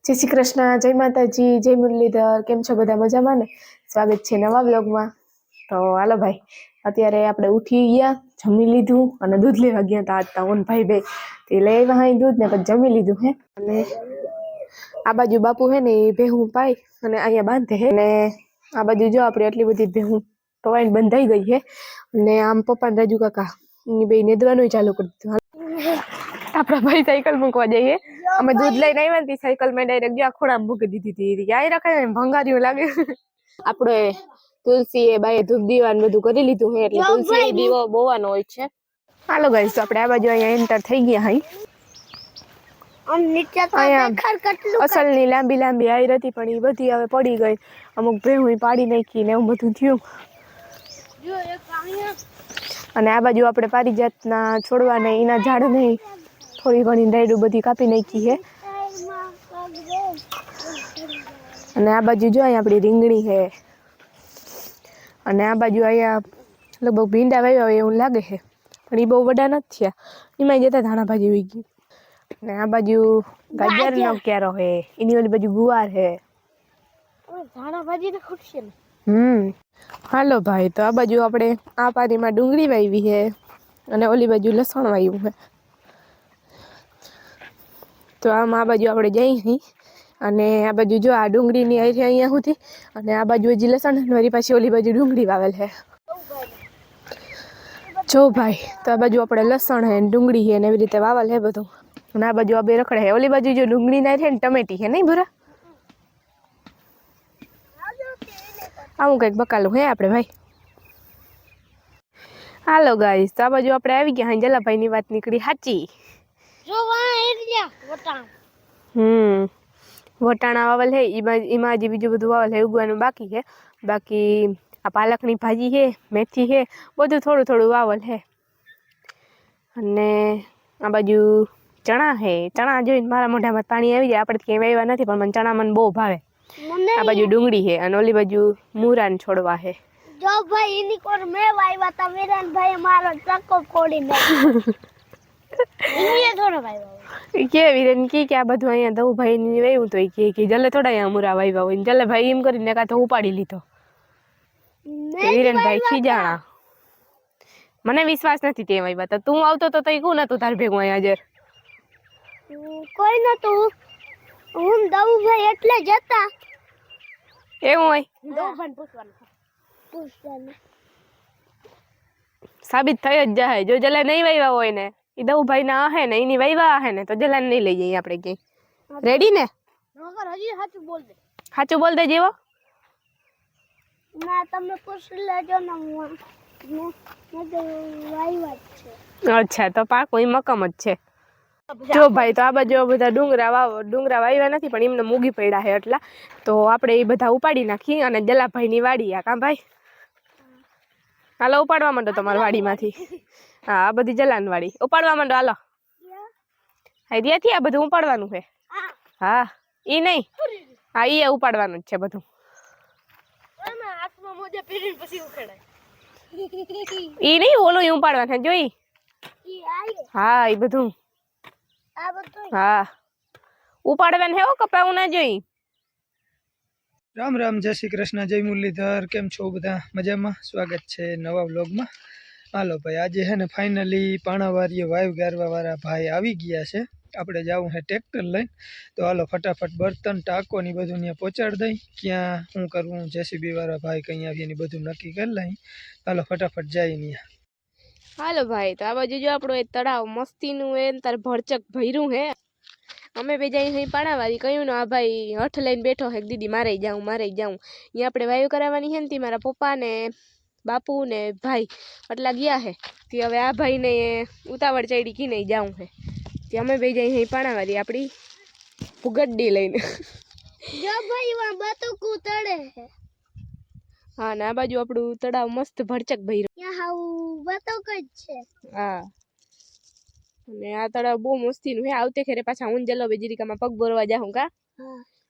જય શ્રી કૃષ્ણ, જય માતાજી, જય મુરલીધર. કેમ છો બધા? મજામાં ને? સ્વાગત છે નવા બ્લોગમાં. તો હાલો ભાઈ, અત્યારે આપણે ઉઠી ગયા, જમી લીધું અને દૂધ લેવા ગયા હતા. આજ તા ઓન ભાઈ બે તે લઈ આવ્યા અહીં દૂધ ને પછી જમી લીધું હે. અને આ બાજુ બાપુ હે ને એ ભેહું પાય અને અહીંયા બાંધે હે. અને આ બાજુ જો આપણે એટલી બધી ભેહું ટવાઈને બંધાઈ ગઈ હે. અને આમ પપ્પા ને રાજુ કાકા એની બે નેદવાનું ચાલુ કરી દીધું. આપણા ભાઈ સાયકલ મૂકવા જઈએ. અમે દૂધ લઈને આવ્યા ને સાયકલ માં ડાયરેક્ટ જો ખોડામાં મૂકી દીધી હતી. ક્યાંય રખાય ને ભંગાર્યું લાગે. આપણે તુલસી એ બાય ધૂપ દીવાનું બધું કરી લીધું હે એટલે તુલસી દીવો બોવાનો હોય છે. હાલો ગાઈસ, તો આપણે આ બાજુ અહીંયા એન્ટર થઈ ગયા હઈ. અસલની લાંબી લાંબી આયર હતી પણ એ બધી હવે પડી ગઈ. અમુક ભેહું પાડી નાખી ને એવું બધું થયું. અને આ બાજુ આપણે પારિજાતના છોડવા ને એના ઝાડ નહીં થોડી ઘણી ડાયડું બધી કાપી નાખી છે. અને આ બાજુ જો અહીંયા આપણી રીંગણી છે. અને આ બાજુ અહીંયા લગભગ ભીંડા વાવ્યા હોય એવું લાગે છે પણ એ બહુ વડા નથી થયા. એમાં જતા ધાણા ભાજી વી ગઈ. અને આ બાજુ ગાજરનો ક્યારો છે, એની ઓલી બાજુ ગુવાર છે. ધાણા ભાજી ને ખૂટશે ને. હાલો ભાઈ, તો આ બાજુ આપણે આ પારીમાં ડુંગળી વાવી છે અને ઓલી બાજુ લસણ વાવ્યું છે. તો આમ આ બાજુ આપણે જઈ અને આ બાજુ જો આ ડુંગળીની આવી છે અહીંયા સુધી અને આ બાજુ હજી લસણ મારી પાછી ઓલી બાજુ ડુંગળી વાવેલ છે. જો ભાઈ, તો આ બાજુ આપણે લસણ છે ડુંગળી છે ને એવી રીતે વાવેલ છે બધું. અને આ બાજુ આ બે રખડે છે. ઓલી બાજુ જો ડુંગળી ના છે ને ટમેટી છે નહીં ભૂરા. આવું કંઈક બકાલું હે આપણે ભાઈ. હાલો ગાઈસ, તો આ બાજુ આપણે આવી ગયા. જલાભાઈ ની વાત નીકળી સાચી. વટાણા વાવલ હે એમાં હજી બીજું બધું વાવલ હે, ઉગવાનું બાકી છે. બાકી આ પાલકની ભાજી છે, મેથી છે, બધું થોડું થોડું વાવલ છે. અને આ બાજુ ચણા છે. ચણા જોઈને મારા મોઢામાં પાણી આવી જાય. આપણે ક્યાંય વાવ્યા નથી પણ મને ચણા મને બહુ ભાવે. આ બાજુ ડુંગળી છે અને ઓલી બાજુ મૂરાન છોડવા છે. જો ભાઈ એની કોર મે વાવ્યા તા વિરાન ભાઈ મારો ચક્કો ફોડી નાખ્યો. ઈ થોડો વાવ્યો કે વિરેન કે આ બધું અહીંયા દઉ ભાઈ ની વાવ્યું તો કે જલે થોડા અહીંયા મૂરા વાવ્યા હોય. જલે ભાઈ એમ કરીને કાં તો ઉપાડી લીધો. વિરેન ભાઈ ખીજાણા. મને વિશ્વાસ નથી તે વાવ્યા તા. તું આવતો તો તઈ કોણ હતું તાર ભેગું અહીંયા હાજર? કોઈ નતું. હું દઉ ભાઈ એટલે જતા. એવું હોય દઉ ભાઈ પૂછવાનું. સાબિત થઈ જ જાય. જો જલે નહીં વાવ્યા હોય ને એ દઉ ભાઈ ના હે ને એની વાવ્યા હે ને તો જલાને નહીં લઈ જઈએ આપણે ક્યાંય. રેડી ને? હજી સાચું બોલ દે. સાચું બોલ દે જેવો. ના તમે પૂછી લેજો ને હું વાવ્યા છે. અચ્છા, તો પાકો એ મકમ જ છે. જો ભાઈ, તો આ બાજુ બધા ડુંગરા વાવ્યા નથી પણ એમને મૂગી પડ્યા છે એટલા. તો આપણે એ બધા ઉપાડી નાખી અને જલાભાઈ ની વાડી આ કાં ભાઈ. હાલો ઉપાડવા માંડો તમારી વાડીમાંથી. હા, આ બધી જલાન વાડી ઉપાડવા માંડો. હાલો આઈડિયાથી આ બધું ઉપાડવાનું છે. હા, ઈ નહીં. હા, ઈ ઉપાડવાનું જ છે બધું. ઈ નહીં, ઓલું ઉપાડવાનું છે જોઈ. હા, એ બધું. હા, ઉપાડવાનું હે કપાવું ના જોઈ. રામ રામ, જય શ્રી કૃષ્ણ, જય મુરલીધર. કેમ છો બધા? મજામાં? સ્વાગત છે નવા વ્લોગમાં. હાલો ભાઈ, આજે છે ને ફાઇનલી પાણાવારીએ વાવ ગારવા વાળા ભાઈ આવી ગયા છે. આપણે જવું છે ટ્રેક્ટર લઈને. તો હાલો ફટાફટ બર્તન ટાંકો ને બધું ત્યાં પહોંચાડી દઈ. ક્યાં શું કરવું, જેસીબી વાળા ભાઈ કઈ આવીએ ને બધું નક્કી કરી લઈ. હાલો ફટાફટ જાય ત્યાં. હાલો ભાઈ, તો આ બાજુ જો આપણું એ તળાવ મસ્તીનું એ તાર ભરચક ભર્યું હે. અમે બે જઈ અહીં પાણાવારી કહ્યું ને આ ભાઈ હઠ લઈને બેઠો હે દીદી મારે જાઉં. અહીંયા આપણે વાયુ કરાવવાની છે ને તી મારા પપ્પા ને બાપુ ને ભાઈ એટલા ગયા હે. તે હવે આ ભાઈને ઉતાવળ ચડી કી નહીં જાઉં હે. તે અમે બે જઈ અહીં પાણાવારી આપણી ભૂગડ્ડી લઈને. જો ભાઈ વા બતકુ તળે છે. હા, ને આ બાજુ આપણું તળાવ મસ્ત ભરચક ભર્યું. ત્યાં હાવ બતક જ છે. હા, અને આ તળાવ બહુ મસ્તીનું હે. આવતે ખેરે પાછા હું જલો બેજરીકામાં પગ બોરવા જાઉં કા.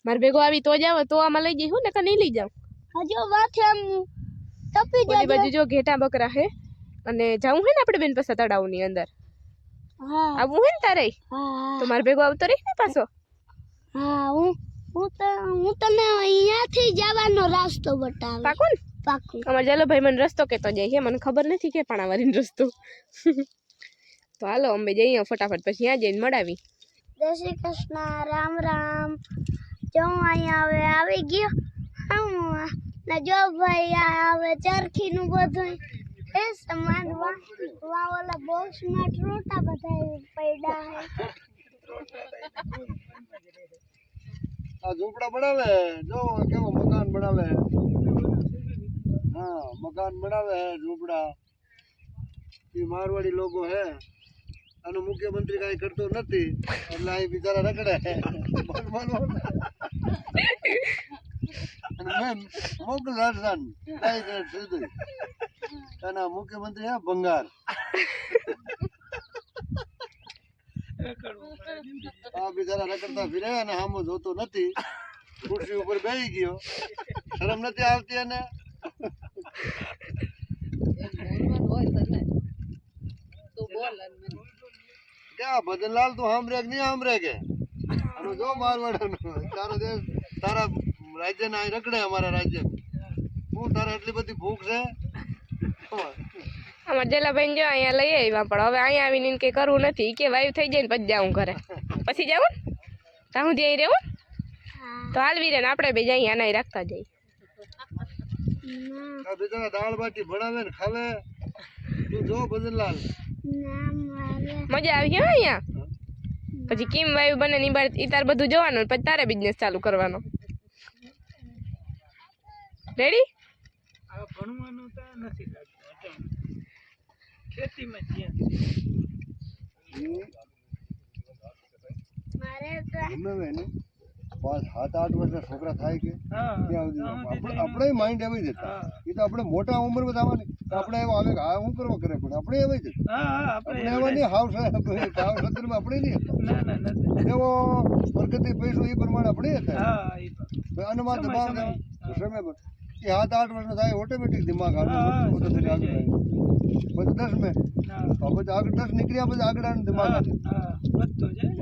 મારે ભેગો આવી તો જાવ તો આમાં લઈ જઈ હું ને નહીં લઈ જાઉં. હજો વાથે આમ તપી જાય. ઓલી બાજુ જો ઘેટા બકરા હે અને જાઉં હે ને આપણે બેન પાસે તળાવની અંદર. હા, આવું હે ને તારે? હા, તો મારે ભેગો આવતો રહી ને પાછો. હા, હું હું તને અહીંયાથી જવાનો રસ્તો બતાવીશ. પાકું ને? પાકું. અમારા જલોભાઈ મને રસ્તો કહેતો જાય છે, મને ખબર નથી કે પાણાવાળીનો રસ્તો. તો હાલો અમે જઈએ ફટાફટ, પછી ત્યાં જઈને મળાવી. જય શ્રી કૃષ્ણ, રામ રામ. જો અહીંયા હવે આવી ગયો હું ને જો ભાઈ આ હવે ચરખીનું બધું એ સમાન વા ઓલા બોક્સમાં ટ્રોટા બધા પડ્યા હે. આ ઝૂંપડા બનાવે જો કેવો મકાન બનાવે હા મકાન બનાવે ઝૂંપડા એ મારવાડી લોકો હે આનો મુખ્યમંત્રી કાંઈ કરતો નથી એટલે આ બિચારા રખડે અને મેં મોકલ રાજસ્થાન કાંઈ કરે સીધું એના મુખ્યમંત્રી હે ભંગાર આ બિચારા રખડતા ફિરે અને સામો જોતો નથી ખુરશી ઉપર બેસી ગયો શરમ નથી આવતી એને ક્યાં ભજનલાલ તું સાંભળે કે નહીં સાંભળે કે આનો જો મારવાડાનો તારો દેશ તારા રાજ્યના અહીં રખડે અમારા રાજ્ય હું તારે એટલી બધી ભૂખ છે અમારા જલાભાઈ જો અહીંયા લઈ આવ્યા, પણ હવે અહીંયા આવીને કંઈ કરવું નથી કે વાયુ થઈ જાય ને પછી જાઉં ઘરે, પછી જાઉં ને ત્યાં સુધી અહીં રહેવું. તો હાલવી રે ને આપણે બે જઈએ આના રાખતા જઈએ. આ બિચારા દાળ બાટી ભણાવે ને ખાવે તું જો ભજનલાલ ના મારે મજા આવી હો અહીંયા. પછી કેમ વાયુ બને ને ઈ તાર બધું જોવાનું, પછી તારે બિઝનેસ ચાલુ કરવાનો. રેડી? આ ભણવાનું તો નથી લાગતું, ખેતીમાં જ્યાં મારે તો ગમે ને 5-7-8 વર્ષના છોકરા થાય કે હા ત્યાં સુધી આપણે માઇન્ડ આવી જતા એ તો આપણે મોટા ઉંમરમાં થવાની આપણે એવા આવે હા હું કરવા કરે પણ આપણે એવા જ આપણે એવા નહીં હાવ સત્તરમાં આપણે નહીં ના ના નથી એવો પ્રગતિ પૈસો એ પ્રમાણે આપણે હતા હા અનુમાન તો બહાર સમય પર એ 7-8 વર્ષનો થાય ઓટોમેટિક દિમાગ આગળ પછી 10 મેં પછી આગળ 10 નીકળ્યા પછી આગળ દિમાગ આવે વધતો જાય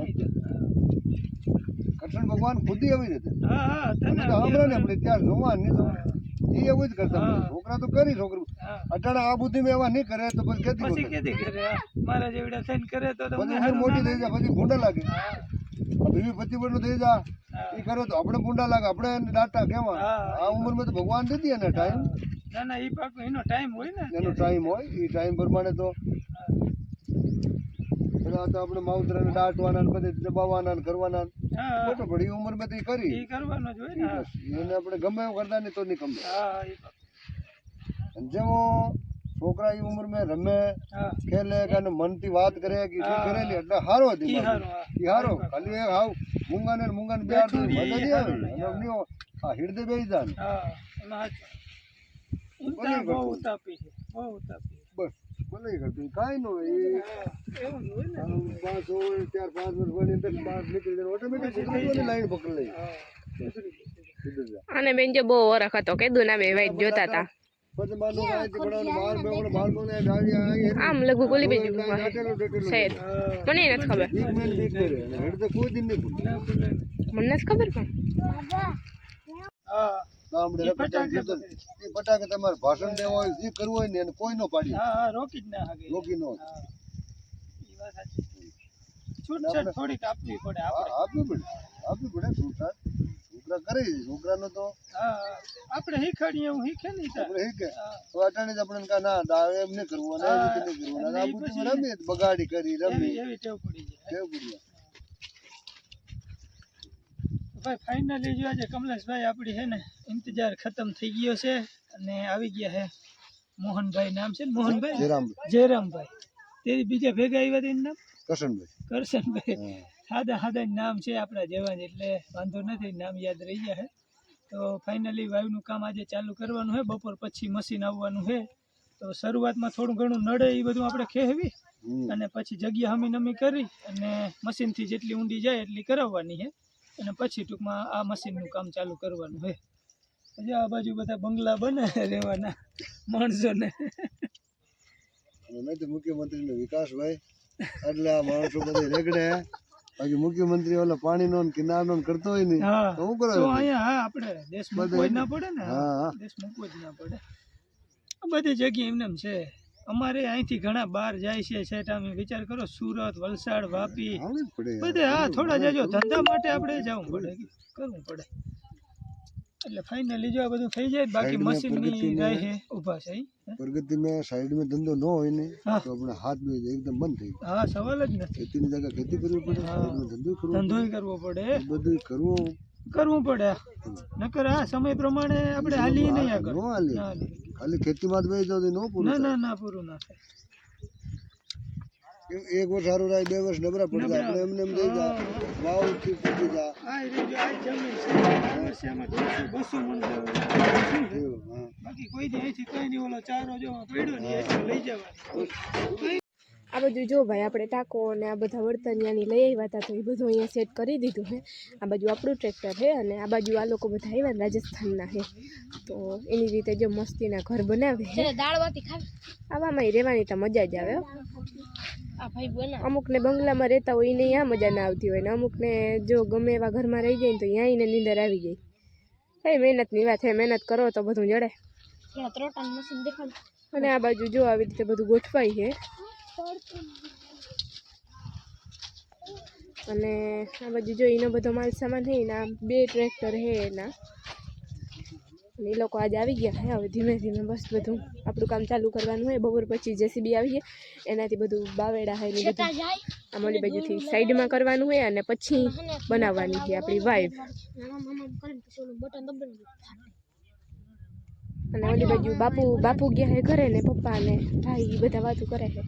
કૃષ્ણ ભગવાન ખુદ આવી જતે હા તમે તો સાંભળો ને આપણે ત્યાં જોવા નહીં એ એવું જ કરતા છોકરા તો કરી છોકરું અટાણે આ બુદ્ધિ મેં એવા નહીં કરે તો પછી ખેતી કરે મારા જેવડા થઈને કરે તો પછી ઉંમર મોટી થઈ જાય પછી ભૂંડા લાગે 20-25 વર્ષનું થઈ જાય એ કરે તો આપણે ભૂંડા લાગે આપણે એને ડાટા કેવા આ ઉંમરમાં તો ભગવાન દીધી એને ટાઈમ ના ના એ પાક એનો ટાઈમ હોય ને એનો ટાઈમ હોય એ ટાઈમ પ્રમાણે તો પેલા તો આપણે માવતરાને દાટવાના ને બધે દબાવવાના ને કરવાના ખોટો પડી ઉંમરમાં તો એ કરી એ કરવાનો જ હોય ને એને આપણે ગમે એવું કરતા નહીં તો નહીં ગમે હા અને જેવો છોકરા એ ઉંમરમાં રમે ખેલે કે મનથી વાત કરે કે જે કરેલી એટલે હારો હતી એ હારો ખાલી એક હાવ મૂંગાને બે મજા નહીં આવે અને આ હિરદે બેસી જાય હા એમાં બહુ ઉતાપી છે બહુ ઉતાપી બસ ભલે કરતું કાંઈ ન હોય એવું જ હોય ને 5 હોય 4-5 વર્ષ હોય અંદર બહાર નીકળી જાય ઓટોમેટિક લાઈન પકડી લઈ અને બેન જો બહુ ઓરખ હતો કીધું ના બે વાઈટ જોતા હતા પછી માનું કાંઈ બનાવવાનું બહાર મને ગાડી આવી આમ લગભગ ઓલી બાજુ શહેર મને નથી ખબર, બીક મેં બીક કરે અને હેડ તો કોઈ દિન નહીં ભૂલે મને નથી ખબર પણ હા ગામડે એ ફટાકે તમારે ભાષણ દેવા હોય જે કરવું હોય ને એને કોઈ નો પાડી હા રોકી જ ના શકે રોકી નો એ વાત સાચી છૂટછાટ થોડીક આપવી પડે આપણે આપવી પડે છૂટછાટ છોકરા કરે છે છોકરાનો તો હા આપણે શીખવાડીએ એવું શીખે નહીં આપણે શીખે તો અટાણે જ આપણે કા ના દાવ એમ નહીં કરવું અને એવી રીતે નહીં કરવું અને આ બુદ્ધિમાં રમીએ બગાડી કરી રમી એવી ટેવ પડી જાય કેવું પડ્યું ભાઈ ફાઇનલી જો આજે કમલેશભાઈ આપણી છે ને ઇંતજાર ખતમ થઈ ગયો છે અને આવી ગયા છે મોહનભાઈ નામ છે ને મોહનભાઈ જયરામભાઈ તે બીજા ભેગા આવ્યા તેનું નામ કરશનભાઈ સાદા નામ છે આપણા જવાન એટલે વાંધો નથી નામ યાદ રહી ગયા છે તો ફાઇનલી વાયુનું કામ આજે ચાલુ કરવાનું છે બપોર પછી મશીન આવવાનું છે તો શરૂઆતમાં થોડું ઘણું નડે એ બધું આપણે કહેવી અને પછી જગ્યા હમી નમી કરી અને મશીનથી જેટલી ઊંડી જાય એટલી કરાવવાની છે અને પછી ટૂંકમાં આ મશીનનું કામ ચાલુ કરવાનું છે પછી આ બાજુ બધા બંગલા બને રહેવાના માણસોને મેં તો મુખ્યમંત્રીનો વિકાસ ભાઈ એટલે આ માણસો બધા રેગડે બાકી મુખ્યમંત્રી ઓલા પાણીનો ને કિનારનો ને કરતો હોય ને હા તો શું કરો તો અહીંયા હા આપણે દેશ મૂકવો જ ના પડે ને હા હા દેશ મૂકવો જ ના પડે આ બધી જગ્યાએ એમને એમ છે અમારે અહીંથી ઘણા બહાર જાય છે સેટ અમે વિચાર કરો સુરત વલસાડ વાપી આવડે જ પડે યાર. બધે હા થોડા જાજો ધંધા માટે આપણે જવું પડે કરવું પડે એટલે ફાઇનલી જો આ બધું થઈ જાય બાકી સાઈડમાં મશીનની પ્રગતિને- રાહ છે ઊભા છે અહીં. પ્રગતિ में साइड में धंधो न હોય ને હા. તો આપણે હાથ બે એકદમ બંધ થઈ જાય હા સવાલ જ નથી ખેતીની જગ્યા ખેતી કરવી પડે સાઈડમાં ધંધો કરવો પડે ધંધોય કરવો પડે બધું કરવું પડે નકર આ સમય પ્રમાણે આપણે હાલીએ નહીં આગળ ન હાલે ના હાલીએ. ખાલી ખેતીમાં જ બેસી જાવ તો ન પૂરું ના થાય. ના ના પૂરું ના થાય એક વર્ષ સારું રહે 2 વર્ષ નબળા પડી જાય આપણે એમને એમ જઈ જાય વાવ થી પડી જાય આ રીતે આ જમીન છે આ વર્ષે આમાં 200 મણ જેવું છે. એવું, હા. બાકી કોઈ દી અહીંથી કઈ નહીં ઓલો ચારો જો પડ્યો ને એટલો લઈ જવાનો આ બધું જો ભાઈ આપણે ટાંકો અને આ બધા વર્તનિયાની લઈ આવ્યા હતા તો એ બધું અહીંયા સેટ કરી દીધું છે આ બાજુ આપણું ટ્રેક્ટર છે અને આ બાજુ આ લોકો બધા આવ્યા ને રાજસ્થાનના છે તો એની રીતે જો મસ્તીના ઘર બનાવે છે આવામાં રહેવાની તો મજા જ આવે હો. અમુકને બંગલામાં રહેતા હોય એને અહીંયા મજા ના આવતી હોય ને અમુકને જો ગમે એવા ઘરમાં રહી જાય ને તો અહીંયા એને નીંદર આવી જાય કઈ મહેનતની વાત છે મહેનત કરો તો બધું જડે અને આ બાજુ જો આવી રીતે બધું ગોઠવાય છે અને આ બાજુ જો એનો બધો માલ સામાન છે ને આ 2 ટ્રેક્ટર છે એના અને એ લોકો આજે આવી ગયા છે હવે ધીમે ધીમે બસ બધું આપણું કામ ચાલુ કરવાનું હોય બપોર પછી જેસીબી આવી છે એનાથી બધું બાવેડા હોય ને બધું આમ ઓલી બાજુથી સાઈડમાં કરવાનું હોય અને પછી બનાવવાની છે આપણી વાઈફ અને ઓલી બાજુ બાપુ ગયા છે ઘરે ને પપ્પા ને ભાઈ ઈ બધા વાતો કરે છે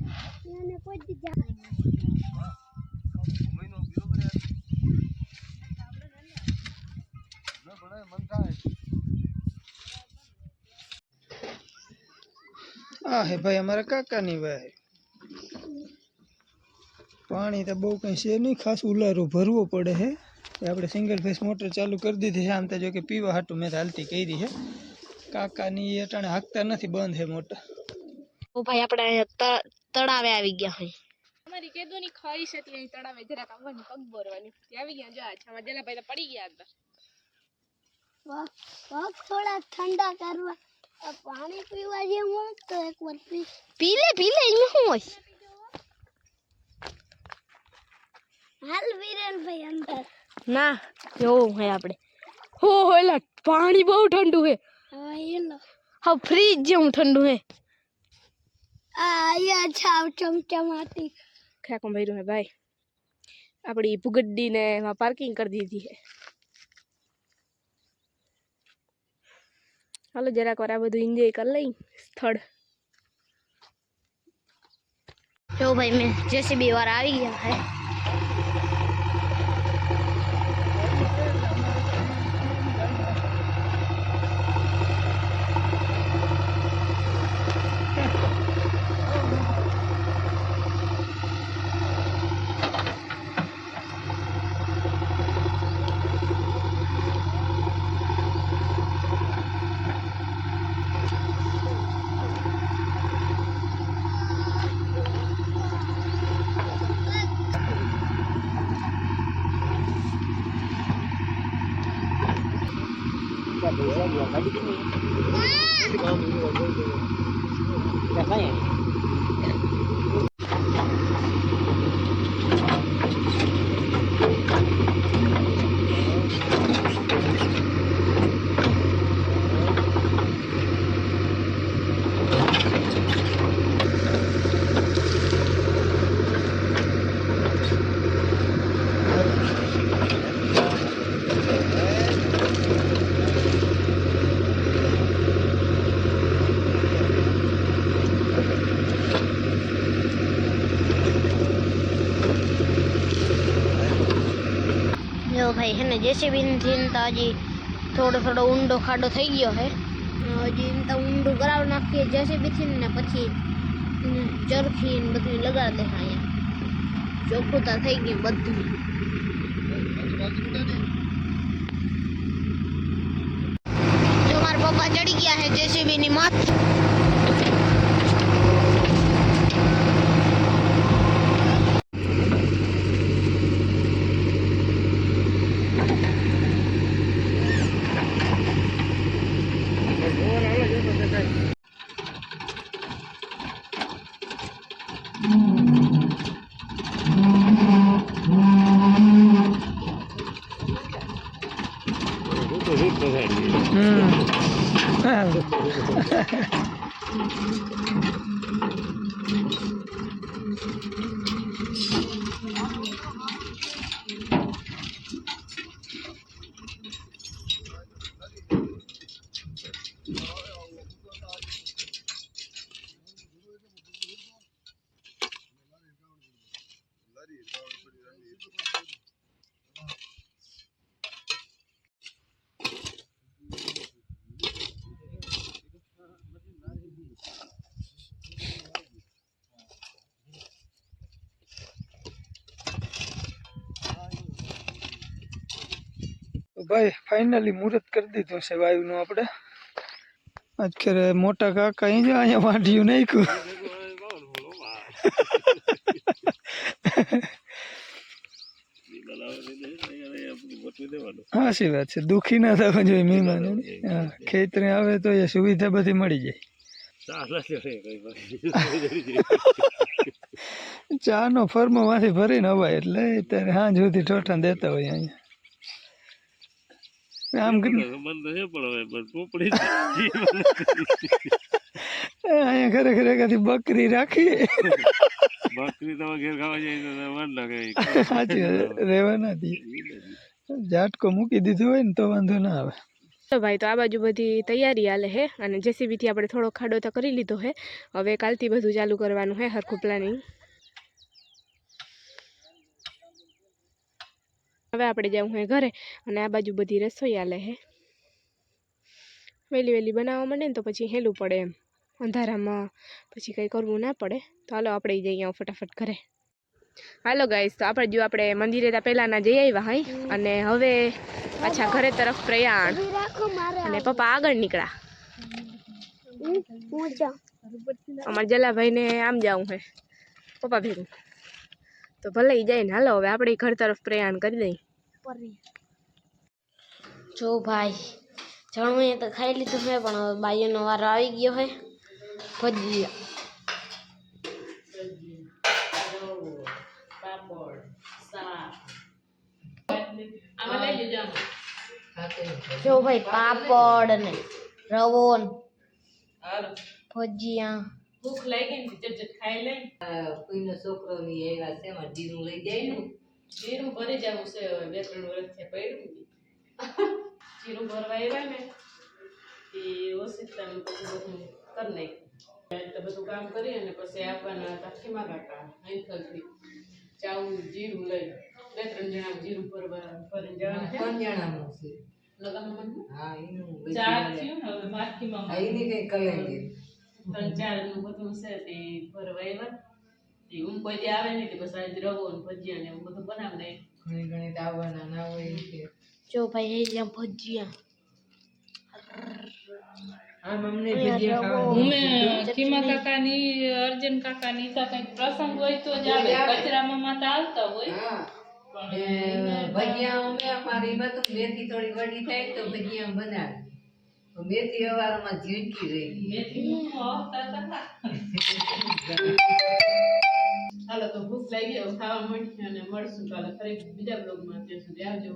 આ હે ભાઈ અમારા કાકાની વાય પાણી તો બહુ કંઈ છે નહીં ખાસ ઉલારો ભરવો પડે છે આપણે સિંગલ ફેસ મોટર ચાલુ કરી દીધી છે આમ તો જો કે પીવા હાટું મેં તો હાલતી કરી છે કાકાની અટાણે હાંકતા નથી બંધ છે મોટર ઓ ભાઈ આપણે તળાવે આવી ગયા હોય અમારી કેદોની ખવાઈશ હતી અહીં તળાવે જરાક આવવાની પગ બોરવાની આવી ગયા જો આછામાં જેલા ભાઈ તો પડી ગયા હતા પગ થોડા ઠંડા કરવા પાણી પીવા જેવું તો એક વાર પીલે એમાં શું હોય હાલ વિરેનભાઈ અંદર ના જોવું હે આપણે હો એલા પાણી બહુ ઠંડુ છે હા એલો હા ફ્રીજ જેવું ઠંડુ છે આયા છાવ ચમચમાતી ખેકો ભર્યું હે ભાઈ આપણી ભુગડ્ડી ને પાર્કિંગ કરી દીધી છે હાલો જરાક વાર આ બધું એન્જોય કરી લઈ સ્થળ જો ભાઈ મેં જેસીબી વાળા આવી ગયા હે જો ભાઈ હે ને જેસીબી થી તો હજી થોડો ઊંડો ખાડો થઈ ગયો હે હજી તો ઊંડું કરાવી નાખીએ જેસીબી થી ને પછી ચરખી ને બધું લગાડી દે અહીંયા ચોખ્ખું તો થઈ ગયું બધું જો મારા પપ્પા ચડી ગયા હે જેસીબી ની માથે તો ભાઈ ફાઇનલી મુહૂર્ત કરી દીધું છે વાયુનું આપણે. અત્યારે મોટા કાકા અહીંયા વાંઢિયું નાખ્યું. સાચી વાત છે, દુઃખી ના થવા જોઈએ મહેમાન. હા, ખેતરે આવે તો એ સુવિધા બધી મળી જાય. ચા નો ફર્મો માંથી ભરીને અવાય એટલે ત્યારે સાંજ સુધી ઠોઠા દેતા હોય અહીંયા. આમ અહીંયા ખરેખર એકાદી બકરી રાખી સાચી રેવા નથી. ઝાટકો મૂકી દીધું હોય ને તો વાંધો ના આવે. તો ભાઈ, તો આ બાજુ બધી તૈયારી હાલે હે અને જેસીબીથી આપણે થોડો ખાડો તો કરી લીધો હે. હવે કાલથી બધું ચાલુ કરવાનું હે, હરખું પ્લાનિંગ. હવે આપણે જવું હે ઘરે અને આ બાજુ બધી રસોઈ હાલે હે. વહેલી વહેલી બનાવવા માંડે ને તો પછી હેલું પડે એમ, અંધારામાં પછી કંઈ કરવું ના પડે. તો હાલો આપણે જઈએ ફટાફટ ઘરે. હાલો ગાઈસ, તો આપણે મંદિરે ત્યાં પહેલાંના જઈ આવ્યા હાઈ અને હવે પાછા ઘરે તરફ પ્રયાણ. અને પપ્પા આગળ નીકળ્યા. અમારા જલાભાઈને આમ જવું હે પપ્પા ભેગું, તો ભલે જાય ને. હાલો હવે આપણે ઘર તરફ પ્રયાણ કરી દઈએ. જો ભાઈ, જણવું તો ખાઈ લીધું છે પણ હવે બાઈઓનો વારો આવી ગયો છે. ભજીયા જો ભાઈ, પાપડ ને રવો ભજીયા. ભૂખ લાગી ને ચટ ખાઈ લઈ. કોઈનો છોકરો ની આવ્યા છે એમાં જીરું લઈ જાય ને. જીરું ભરી જવું છે, હવે 2-3 વર્ષથી પડ્યું. જીરું ભરવા આવ્યા ને એ ઓછીતાનું પછી બધું કરી નાખ્યું. એટલે બધું કામ કરી અને પછી આપવાના હતા ખીમા કાકા અહીંથી ચાવું જીરું લઈ 2-3 જણા જીરું ભરીને જવાના છે. 3 જણાનું છે. લગનમાં હા, એનું 4 થયું ને. હવે માર્કીમાં એની કઈ કલાઈ 3-4 નું બધું છે તે ભરવા આવ્યા. હું કોઈ દી આવે નહીં, બસ આજ રવો ને ભજીયા ને એવું બધું બનાવી દઈ. ઘણી ઘણી આવવાના ના હોય કે જો ભાઈ, અહીંયા ભજીયા. આમ અમને ભજીયા ખાવા ખીમા કાકાની, અર્જુન કાકાની તો કંઈક પ્રસંગ હોય તો જ આવે. કચરામાં તો આવતા હોય. હા, ભજીયા અમે અમારી બધું મેથી થોડી વડી થાય તો ભજીયા બનાવે. મેથી અવારમાં ઝીણકી રહી ગઈ. મેથીનું આવતા હતા. હાલો, તો ભૂખ લાગી હવે ખાવા મળી અને મળશું કાલે ફરી બીજા બ્લોગમાં. ત્યાં સુધી આવજો.